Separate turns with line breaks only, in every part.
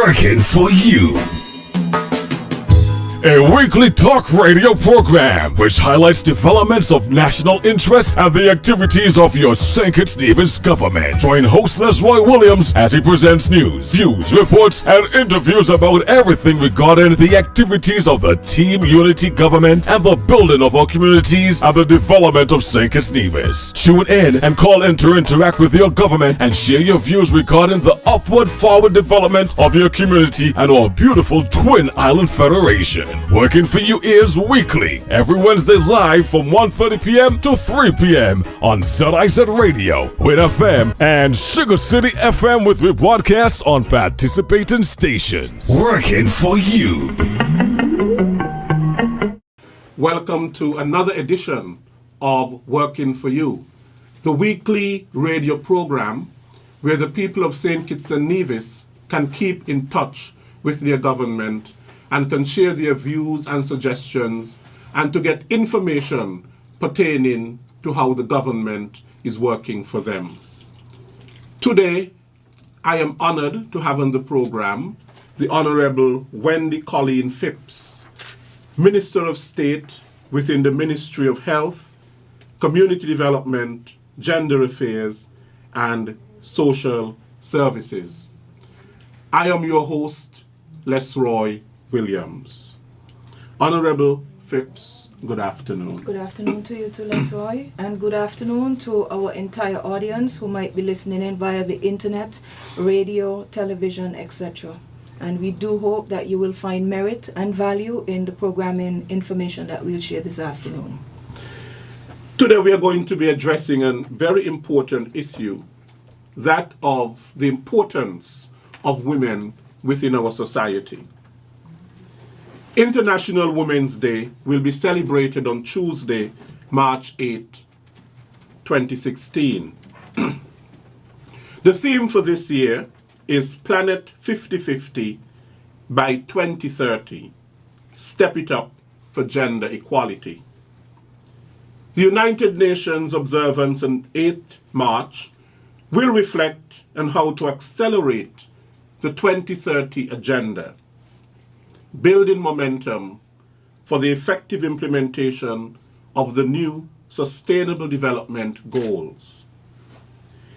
Working for you. A weekly talk radio program which highlights developments of national interest and the activities of your St. Kitts Nevis government. Join host Lesroy Williams as he presents news, views, reports, and interviews about everything regarding the activities of the Team Unity government and the building of our communities and the development of St. Kitts Nevis. Tune in and call in to interact with your government and share your views regarding the upward forward development of your community and our beautiful Twin Island Federation. Working for You is weekly, every Wednesday live from 1:30 p.m. to 3 p.m. on ZIZ Radio, Win FM, and Sugar City FM with rebroadcast on participating stations. Working for You.
Welcome to another edition of Working for You, the weekly radio program where the people of St. Kitts and Nevis can keep in touch with their government and can share their views and suggestions and to get information pertaining to how the government is working for them. Today, I am honored to have on the program the Honourable Wendy Phipps, Minister of State within the Ministry of Health, Community Development, Gender Affairs, and Social Services. I am your host, Lesroy Williams. Honourable Phipps, good afternoon.
Good afternoon to you too, Lesroy, and good afternoon to our entire audience who might be listening in via the internet, radio, television, etc. And we do hope that you will find merit and value in the programming information that we'll share this afternoon.
Today we are going to be addressing a very important issue, that of the importance of women within our society. International Women's Day will be celebrated on Tuesday, March 8, 2016. The theme for this year is Planet 50/50 by 2030. Step it up for gender equality. The United Nations observance on 8th March will reflect on how to accelerate the 2030 agenda, building momentum for the effective implementation of the new Sustainable Development Goals.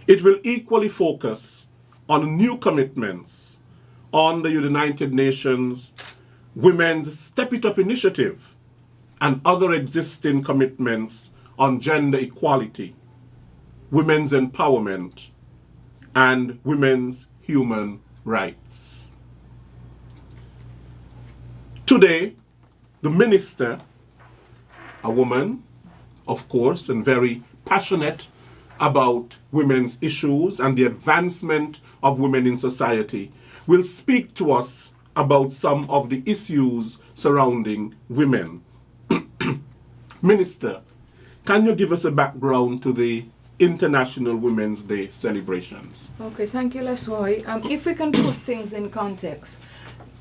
It will equally focus on new commitments on the United Nations Women's Step It Up initiative and other existing commitments on gender equality, women's empowerment, and women's human rights. Today, the minister, a woman, of course, and very passionate about women's issues and the advancement of women in society, will speak to us about some of the issues surrounding women. Minister, can you give us a background to the International Women's Day celebrations?
Okay, thank you, Lesroy. If we can put things in context,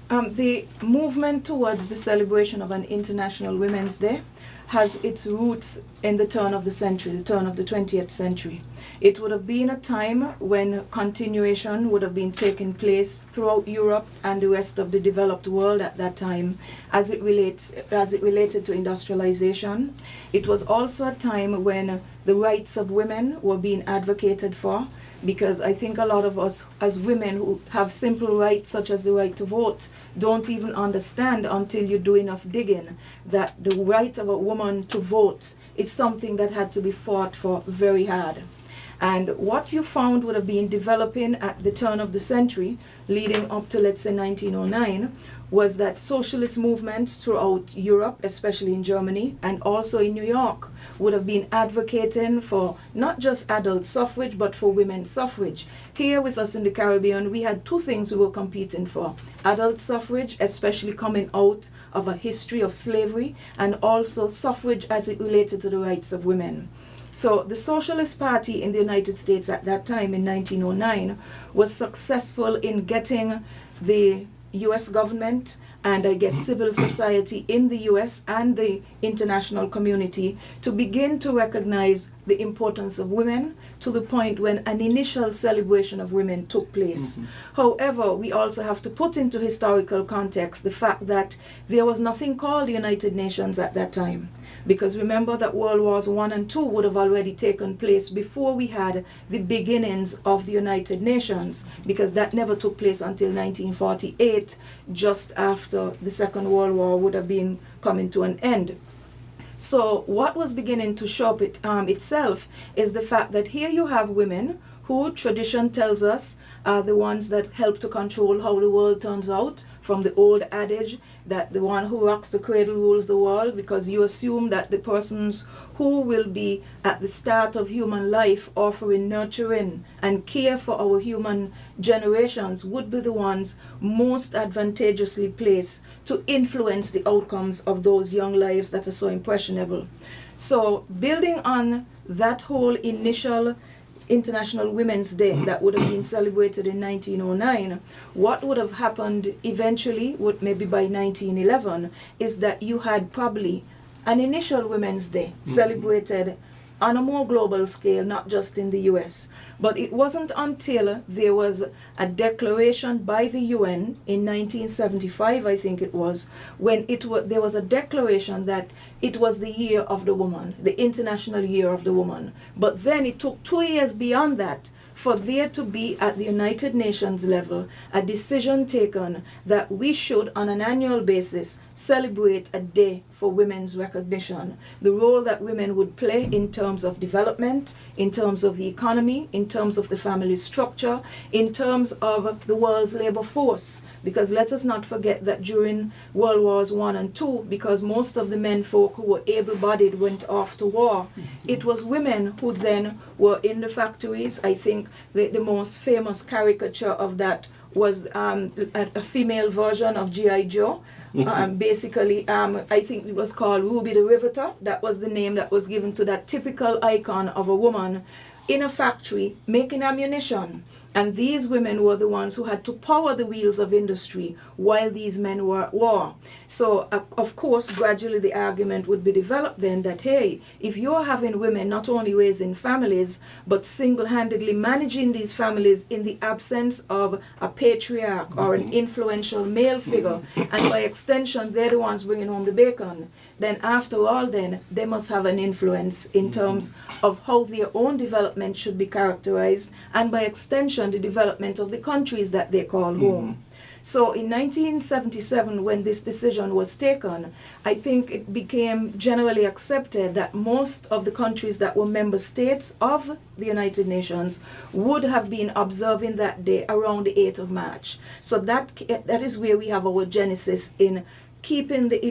the movement towards the celebration of an International Women's Day has its roots in the turn of the century, the turn of the 20th century. It would have been a time when continuation would have been taking place throughout Europe and the rest of the developed world at that time as it related to industrialization. It was also a time when the rights of women were being advocated for, because I think a lot of us as women who have simple rights such as the right to vote don't even understand until you do enough digging that the right of a woman to vote is something that had to be fought for very hard. And what you found would have been developing at the turn of the century, leading up to, let's say, 1909, was that socialist movements throughout Europe, especially in Germany, and also in New York, would have been advocating for not just adult suffrage, but for women's suffrage. Here with us in the Caribbean, we had two things we were competing for. Adult suffrage, especially coming out of a history of slavery, and also suffrage as it related to the rights of women. So the Socialist Party in the United States at that time in 1909 was successful in getting the US government and I guess civil society in the US and the international community to begin to recognize the importance of women to the point when an initial celebration of women took place. However, we also have to put into historical context the fact that there was nothing called the United Nations at that time. Because remember that World Wars I and II would have already taken place before we had the beginnings of the United Nations, because that never took place until 1948, just after the Second World War would have been coming to an end. So what was beginning to show up itself is the fact that here you have women who tradition tells us are the ones that help to control how the world turns out, from the old adage that the one who rocks the cradle rules the world, because you assume that the persons who will be at the start of human life offering nurturing and care for our human generations would be the ones most advantageously placed to influence the outcomes of those young lives that are so impressionable. So building on that whole initial International Women's Day that would have been celebrated in 1909, what would have happened eventually, maybe by 1911, is that you had probably an initial Women's Day celebrated on a more global scale, not just in the US. But it wasn't until there was a declaration by the UN in 1975, I think it was, when there was a declaration that it was the year of the woman, the International Year of the Woman. But then it took 2 years beyond that for there to be at the United Nations level a decision taken that we should on an annual basis celebrate a day for women's recognition, the role that women would play in terms of development, in terms of the economy, in terms of the family structure, in terms of the world's labor force. Because let us not forget that during World Wars I and II, because most of the men folk who were able-bodied went off to war, it was women who then were in the factories. I think the most famous caricature of that was a female version of G.I. Joe. Basically, I think it was called Ruby the Riveter. That was the name that was given to that typical icon of a woman in a factory making ammunition. And these women were the ones who had to power the wheels of industry while these men were at war. So, of course, gradually the argument would be developed then that, hey, if you're having women not only raising families, but single-handedly managing these families in the absence of a patriarch or an influential male figure, and by extension, they're the ones bringing home the bacon, then after all, then they must have an influence in terms of how their own development should be characterized, and by extension, the development of the countries that they call home. So in 1977, when this decision was taken, I think it became generally accepted that most of the countries that were member states of the United Nations would have been observing that day around the 8th of March. So that is where we have our genesis in keeping the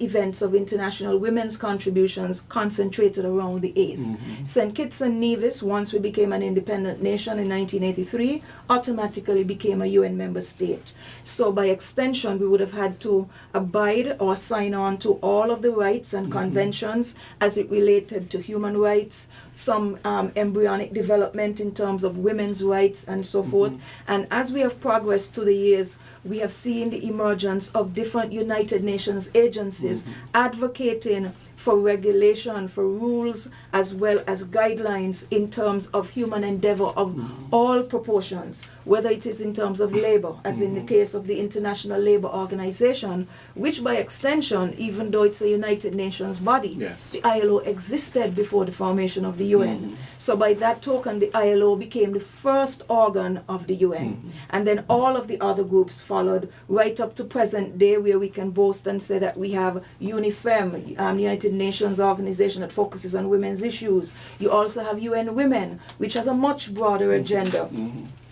events of international women's contributions concentrated around the 8th. St. Kitts and Nevis, once we became an independent nation in 1983, automatically became a UN member state. So by extension, we would have had to abide or sign on to all of the rights and conventions as it related to human rights, some embryonic development in terms of women's rights and so forth. And as we have progressed through the years, we have seen the emergence of different United Nations agencies advocating for regulation, for rules, as well as guidelines in terms of human endeavor of all proportions, whether it is in terms of labor, as in the case of the International Labour Organization, which by extension, even though it's a United Nations body, the ILO existed before the formation of the UN. So by that token, the ILO became the first organ of the UN. And then all of the other groups followed right up to present day, where we can boast and say that we have UNIFEM, United Nations organization that focuses on women's issues. You also have UN Women, which has a much broader agenda.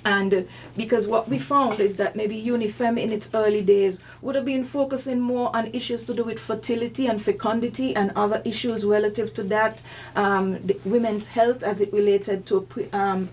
And because what we found is that maybe UNIFEM in its early days would have been focusing more on issues to do with fertility and fecundity and other issues relative to that, the women's health as it related to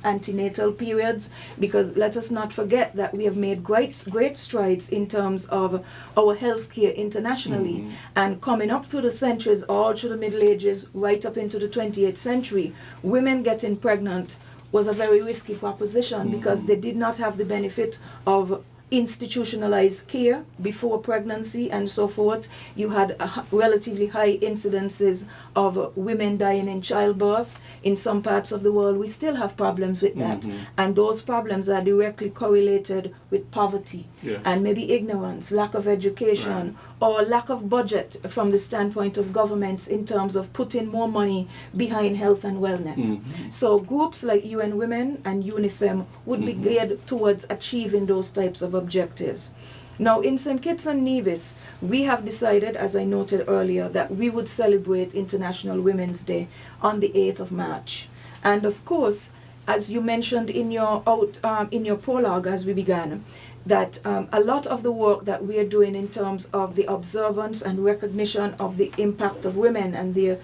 antenatal periods. Because let us not forget that we have made great strides in terms of our healthcare internationally. And coming up through the centuries, all through the Middle Ages, right up into the 28th century, women getting pregnant was a very risky proposition because they did not have the benefit of institutionalized care before pregnancy and so forth. You had relatively high incidences of women dying in childbirth. In some parts of the world, we still have problems with that. And those problems are directly correlated with poverty and maybe ignorance, lack of education, or lack of budget from the standpoint of governments in terms of putting more money behind health and wellness. So groups like UN Women and UNIFEM would be geared towards achieving those types of objectives. Now, in St. Kitts and Nevis, we have decided, as I noted earlier, that we would celebrate International Women's Day on the 8th of March. And of course, as you mentioned in your prologue as we began, that a lot of the work that we are doing in terms of the observance and recognition of the impact of women and their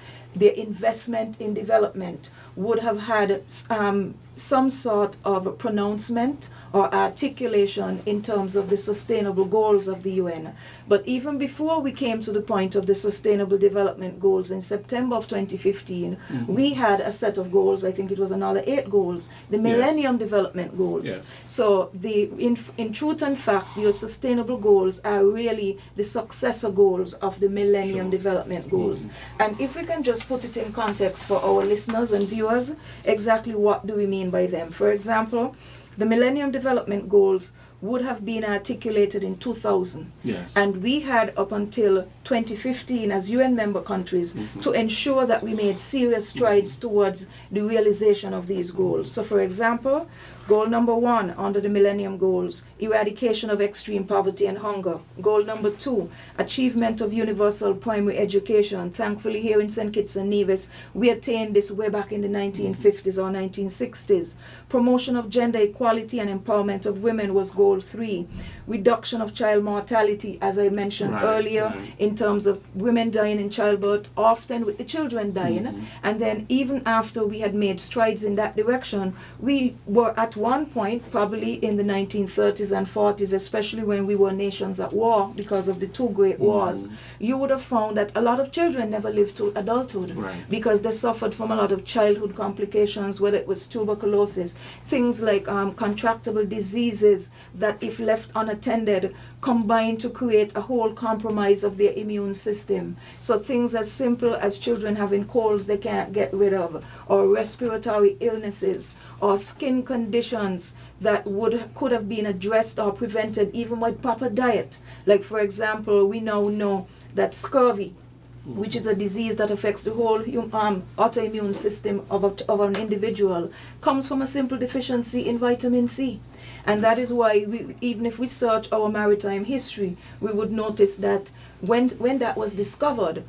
investment in development would have had some sort of pronouncement or articulation in terms of the sustainable goals of the UN. But even before we came to the point of the sustainable development goals in September of 2015, we had a set of goals. I think it was another 8 goals, the Millennium Development Goals. So in truth and fact, your sustainable goals are really the successor goals of the Millennium Development Goals. And if we can just put it in context for our listeners and viewers, exactly what do we mean by them? For example, the Millennium Development Goals would have been articulated in 2000. And we had up until 2015 as UN member countries to ensure that we made serious strides towards the realization of these goals. So for example, goal number 1 under the Millennium Goals, eradication of extreme poverty and hunger. Goal number 2, achievement of universal primary education. Thankfully here in St. Kitts and Nevis, we attained this way back in the 1950s or 1960s. Promotion of gender equality and empowerment of women was goal 3. Reduction of child mortality, as I mentioned earlier, in terms of women dying in childbirth, often with the children dying. And then even after we had made strides in that direction, we were at one point, probably in the 1930s and 40s, especially when we were nations at war because of the 2 great wars, you would have found that a lot of children never lived to adulthood because they suffered from a lot of childhood complications, whether it was tuberculosis, things like contractable diseases that, if left unattended, combine to create a whole compromise of their immune system. So things as simple as children having colds they can't get rid of, or respiratory illnesses, or skin conditions that could have been addressed or prevented even with proper diet. Like for example, we now know that scurvy, which is a disease that affects the whole autoimmune system of an individual, comes from a simple deficiency in vitamin C. And that is why even if we search our maritime history, we would notice that when that was discovered,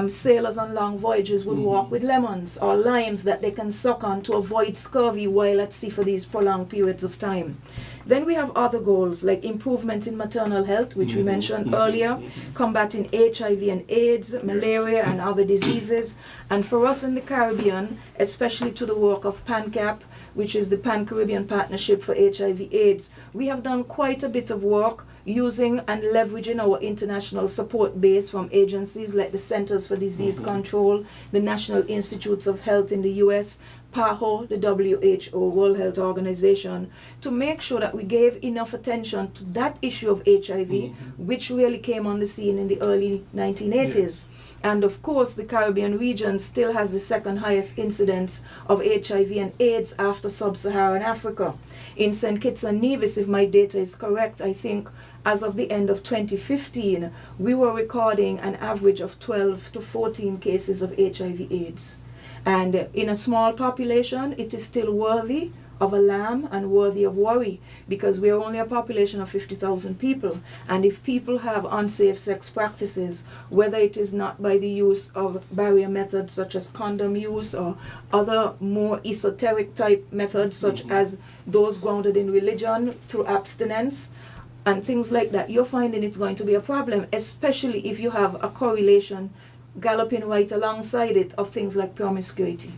sailors on long voyages would walk with lemons or limes that they can suck on to avoid scurvy while at sea for these prolonged periods of time. Then we have other goals like improvement in maternal health, which we mentioned earlier, combating HIV and AIDS, malaria and other diseases. And for us in the Caribbean, especially to the work of PANCAP, which is the Pan-Caribbean Partnership for HIV/AIDS, we have done quite a bit of work using and leveraging our international support base from agencies like the Centers for Disease Control, the National Institutes of Health in the US, PAHO, the WHO, World Health Organization, to make sure that we gave enough attention to that issue of HIV, which really came on the scene in the early 1980s. And of course, the Caribbean region still has the second highest incidence of HIV and AIDS after sub-Saharan Africa. In St. Kitts and Nevis, if my data is correct, I think as of the end of 2015, we were recording an average of 12 to 14 cases of HIV/AIDS. And in a small population, it is still worthy of alarm and worthy of worry because we are only a population of 50,000 people. And if people have unsafe sex practices, whether it is not by the use of barrier methods such as condom use or other more esoteric type methods such as those grounded in religion through abstinence, and things like that, you're finding it's going to be a problem, especially if you have a correlation galloping right alongside it of things like promiscuity.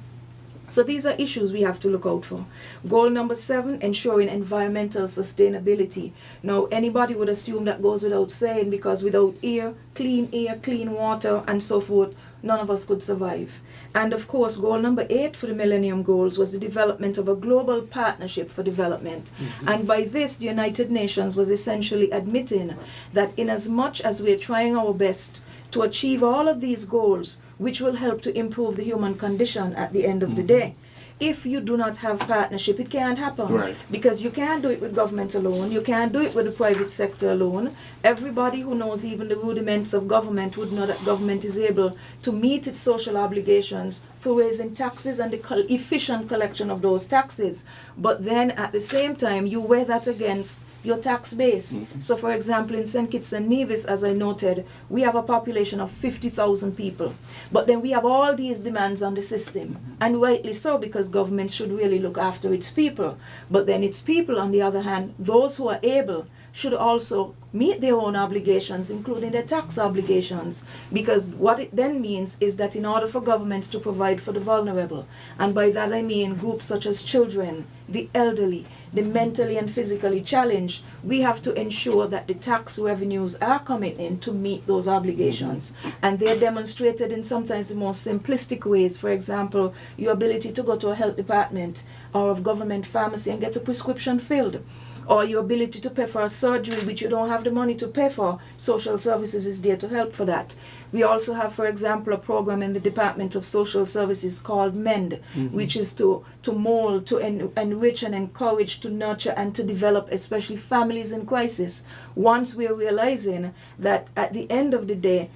So these are issues we have to look out for. Goal number 7, ensuring environmental sustainability. Now, anybody would assume that goes without saying because without air, clean water, and so forth, none of us could survive. And of course, goal number 8 for the Millennium Goals was the development of a global partnership for development. And by this, the United Nations was essentially admitting that in as much as we're trying our best to achieve all of these goals, which will help to improve the human condition at the end of the day, if you do not have partnership, it can't happen.
Right.
Because you can't do it with government alone. You can't do it with the private sector alone. Everybody who knows even the rudiments of government would know that government is able to meet its social obligations through raising taxes and the efficient collection of those taxes. But then at the same time, you weigh that against your tax base. So for example, in St. Kitts and Nevis, as I noted, we have a population of 50,000 people. But then we have all these demands on the system. And rightly so, because government should really look after its people. But then its people, on the other hand, those who are able, should also meet their own obligations, including their tax obligations. Because what it then means is that in order for governments to provide for the vulnerable, and by that I mean groups such as children, the elderly, the mentally and physically challenged, we have to ensure that the tax revenues are coming in to meet those obligations. And they're demonstrated in sometimes the most simplistic ways. For example, your ability to go to a health department or a government pharmacy and get a prescription filled, or your ability to pay for a surgery which you don't have the money to pay for. Social services is there to help for that. We also have, for example, a program in the Department of Social Services called MEND, which is to mold, to enrich and encourage, to nurture and to develop, especially families in crisis. Once we're realizing that at the end of the day,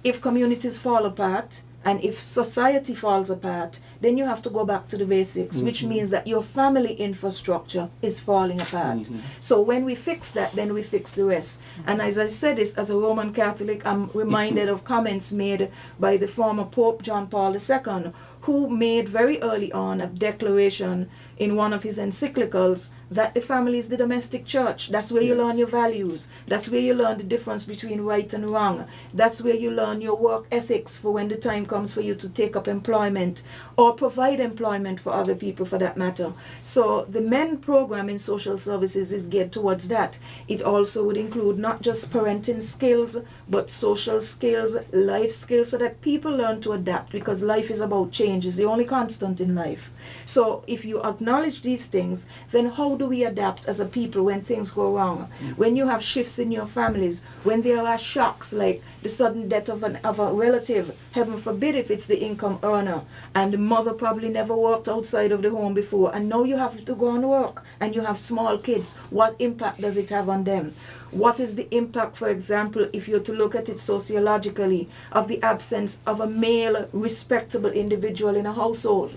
if communities fall apart, and if society falls apart, then you have to go back to the basics, which means that your family infrastructure is falling apart. So when we fix that, then we fix the rest. And as I said this, as a Roman Catholic, I'm reminded of comments made by the former Pope John Paul II, who made very early on a declaration in one of his encyclicals that the family is the domestic church. That's where you learn your values. That's where you learn the difference between right and wrong. That's where you learn your work ethics for when the time comes for you to take up employment or provide employment for other people for that matter. So the MEN program in social services is geared towards that. It also would include not just parenting skills, but social skills, life skills, so that people learn to adapt, because life is about change. It's the only constant in life. So if you acknowledge these things, then how do we adapt as a people when things go wrong? When you have shifts in your families, when there are shocks like the sudden death of a relative, heaven forbid if it's the income earner, and the mother probably never worked outside of the home before, and now you have to go and work, and you have small kids. What impact does it have on them? What is the impact, for example, if you're to look at it sociologically, of the absence of a male, respectable individual in a household?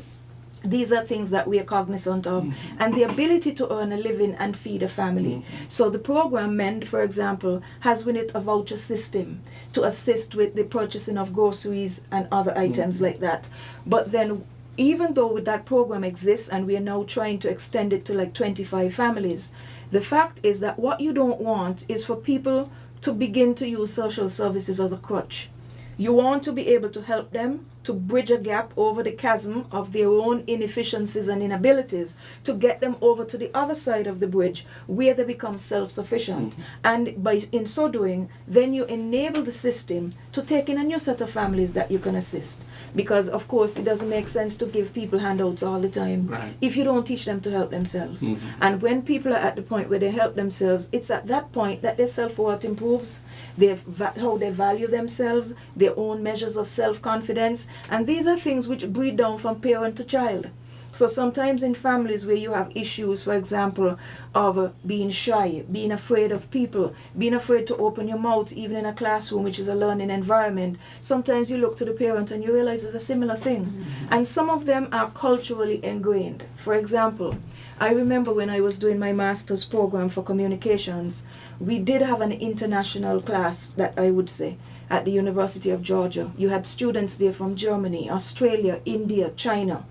These are things that we are cognizant of, and the ability to earn a living and feed a family. So the program MEND, for example, has with it a voucher system to assist with the purchasing of groceries and other items like that. But then, even though that program exists and we are now trying to extend it to like 25 families, the fact is that what you don't want is for people to begin to use social services as a crutch. You want to be able to help them to bridge a gap over the chasm of their own inefficiencies and inabilities, to get them over to the other side of the bridge where they become self-sufficient. And by in so doing, then you enable the system to take in a new set of families that you can assist. Because of course it doesn't make sense to give people handouts all the time if you don't teach them to help themselves. And when people are at the point where they help themselves, it's at that point that their self-worth improves, how they value themselves, their own measures of self-confidence. And these are things which breed down from parent to child. So sometimes in families where you have issues, for example, of being shy, being afraid of people, being afraid to open your mouth, even in a classroom, which is a learning environment, sometimes you look to the parent and you realize it's a similar thing. And some of them are culturally ingrained. For example, I remember when I was doing my master's program for communications, we did have an international class, that I would say, at the University of Georgia. You had students there from Germany, Australia, India, China.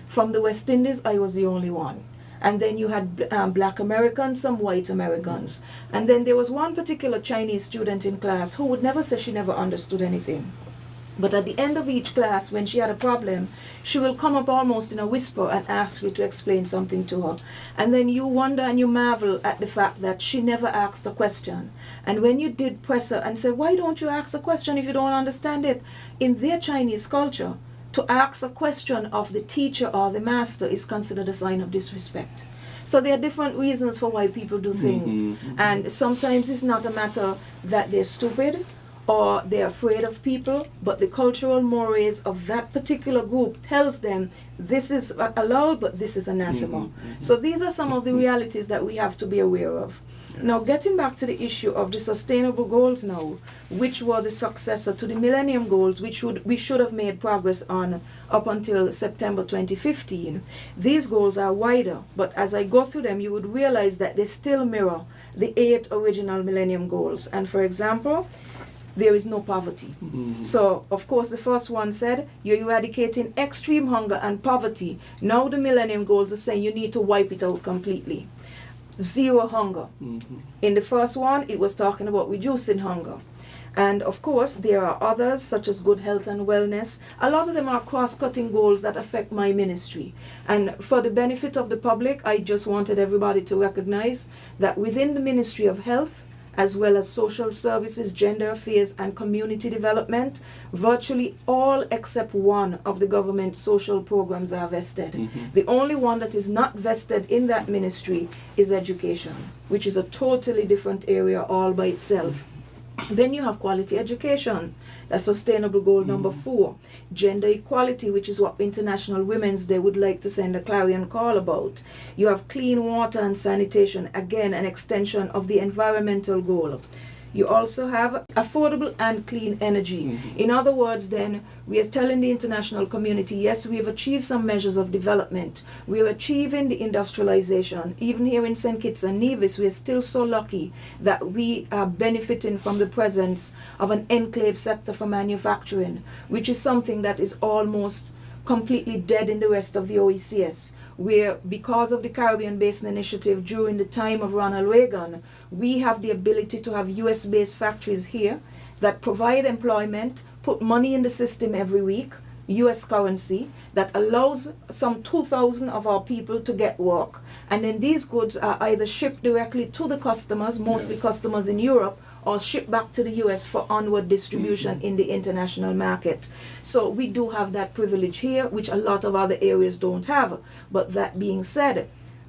From the West Indies, I was the only one. And then you had black Americans, some white Americans. And then there was one particular Chinese student in class who would never say she never understood anything. But at the end of each class, when she had a problem, she will come up almost in a whisper and ask you to explain something to her. And then you wonder and you marvel at the fact that she never asked a question. And when you did press her and say, why don't you ask a question if you don't understand it? In their Chinese culture, to ask a question of the teacher or the master is considered a sign of disrespect. So there are different reasons for why people do things. And sometimes it's not a matter that they're stupid or they're afraid of people, but the cultural mores of that particular group tells them this is allowed, but this is anathema. So these are some of the realities that we have to be aware of. Yes. Now, getting back to the issue of the sustainable goals now, which were the successor to the Millennium Goals, which we should have made progress on up until September 2015. These goals are wider, but as I go through them, you would realize that they still mirror the 8 original Millennium Goals. And for example, there is no poverty. So, of course, the first one said, you're eradicating extreme hunger and poverty. Now the Millennium Goals are saying you need to wipe it out completely. Zero hunger. In the first one, it was talking about reducing hunger. And of course, there are others, such as good health and wellness. A lot of them are cross-cutting goals that affect my ministry. And for the benefit of the public, I just wanted everybody to recognize that within the Ministry of Health, as well as social services, gender affairs, and community development, virtually all except one of the government social programs are vested. The only one that is not vested in that ministry is education, which is a totally different area all by itself. Then you have quality education. That's sustainable goal number 4. Gender equality, which is what International Women's Day would like to send a clarion call about. You have clean water and sanitation, again an extension of the environmental goal. You also have affordable and clean energy. In other words, then, we are telling the international community, yes, we have achieved some measures of development. We are achieving the industrialization. Even here in St. Kitts and Nevis, we are still so lucky that we are benefiting from the presence of an enclave sector for manufacturing, which is something that is almost completely dead in the rest of the OECS, where because of the Caribbean Basin Initiative during the time of Ronald Reagan, we have the ability to have US-based factories here that provide employment, put money in the system every week, US currency, that allows some 2,000 of our people to get work. And then these goods are either shipped directly to the customers, mostly customers in Europe, or shipped back to the US for onward distribution in the international market. So we do have that privilege here, which a lot of other areas don't have. But that being said,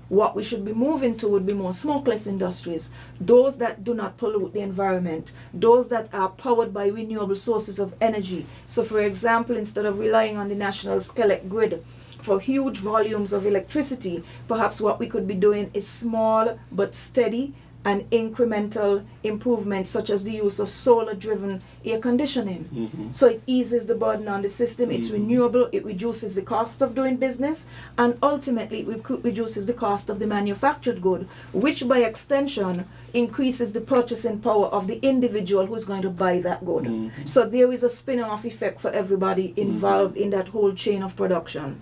what we should be moving to would be more smokeless industries, those that do not pollute the environment, those that are powered by renewable sources of energy. So for example, instead of relying on the national skeleton grid for huge volumes of electricity, perhaps what we could be doing is small but steady and incremental improvements, such as the use of solar-driven air conditioning. So it eases the burden on the system, it's renewable, it reduces the cost of doing business, and ultimately it reduces the cost of the manufactured good, which by extension increases the purchasing power of the individual who's going to buy that good. So there is a spin-off effect for everybody involved in that whole chain of production.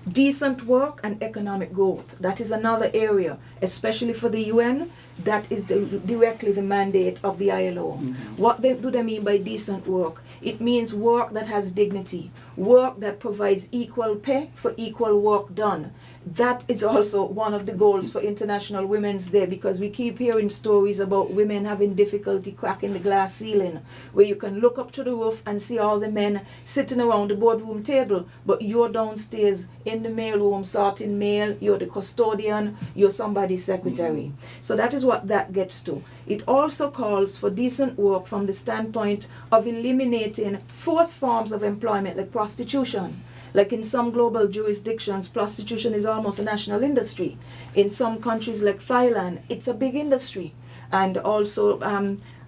Decent work and economic growth. That is another area, especially for the UN, that is directly the mandate of the ILO. What do they mean by decent work? It means work that has dignity, work that provides equal pay for equal work done. That is also one of the goals for International Women's Day, because we keep hearing stories about women having difficulty cracking the glass ceiling, where you can look up to the roof and see all the men sitting around the boardroom table, but you're downstairs in the mailroom sorting mail, you're the custodian, you're somebody's secretary. So that is what that gets to. It also calls for decent work from the standpoint of eliminating forced forms of employment like prostitution. Like in some global jurisdictions, prostitution is almost a national industry. In some countries like Thailand, it's a big industry. And also,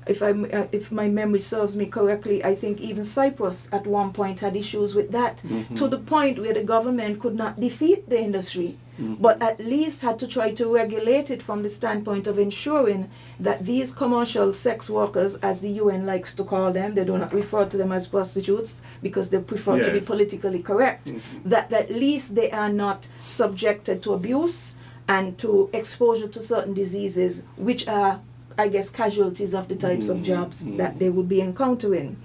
if my memory serves me correctly, I think even Cyprus at one point had issues with that, to the point where the government could not defeat the industry, but at least had to try to regulate it from the standpoint of ensuring that these commercial sex workers, as the UN likes to call them, they do not refer to them as prostitutes because they prefer to be politically correct, that at least they are not subjected to abuse and to exposure to certain diseases, which are, I guess, casualties of the types of jobs that they would be encountering.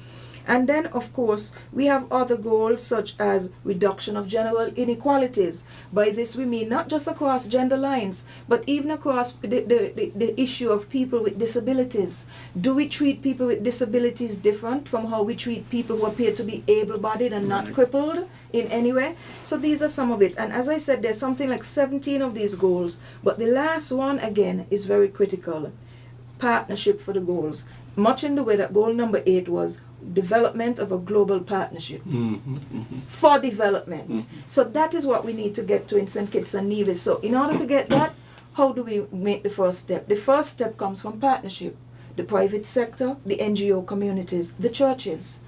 And then, of course, we have other goals such as reduction of general inequalities. By this we mean not just across gender lines, but even across the issue of people with disabilities. Do we treat people with disabilities different from how we treat people who appear to be able-bodied and not crippled in any way? So these are some of it. And as I said, there's something like 17 of these goals, but the last one, again, is very critical. Partnership for the goals. Much in the way that goal number 8 was development of a global partnership for development. So that is what we need to get to in St. Kitts and Nevis. So in order to get that, how do we make the first step? The first step comes from partnership. The private sector, the NGO communities, the churches.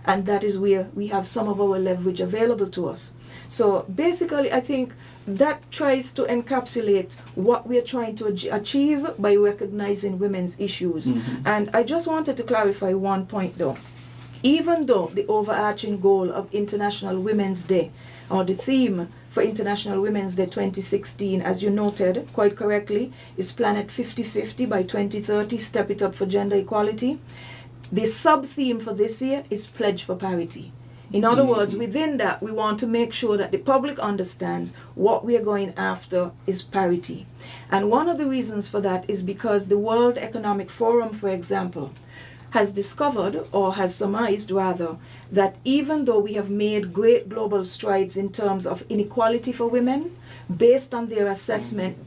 And that is where we have some of our leverage available to us. So basically, I think that tries to encapsulate what we are trying to achieve by recognizing women's issues. And I just wanted to clarify one point though. Even though the overarching goal of International Women's Day, or the theme for International Women's Day 2016, as you noted quite correctly, is Planet 50-50 by 2030, Step It Up for Gender Equality. The sub-theme for this year is Pledge for Parity. In other words, within that, we want to make sure that the public understands what we are going after is parity. And one of the reasons for that is because the World Economic Forum, for example, has discovered, or has surmised rather, that even though we have made great global strides in terms of inequality for women, based on their assessment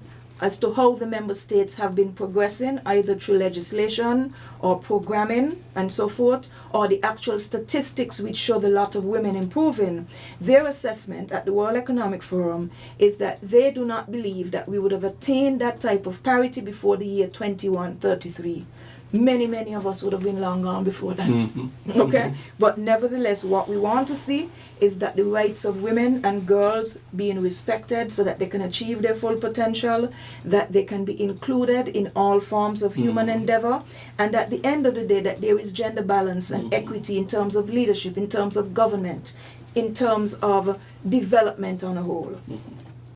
as to how the member states have been progressing, either through legislation or programming and so forth, or the actual statistics which show the lot of women improving, their assessment at the World Economic Forum is that they do not believe that we would have attained that type of parity before the year 2133. Many of us would have been long gone before that. Okay? But nevertheless, what we want to see is that the rights of women and girls being respected so that they can achieve their full potential, that they can be included in all forms of human endeavor, and at the end of the day, that there is gender balance and equity in terms of leadership, in terms of government, in terms of development on a whole.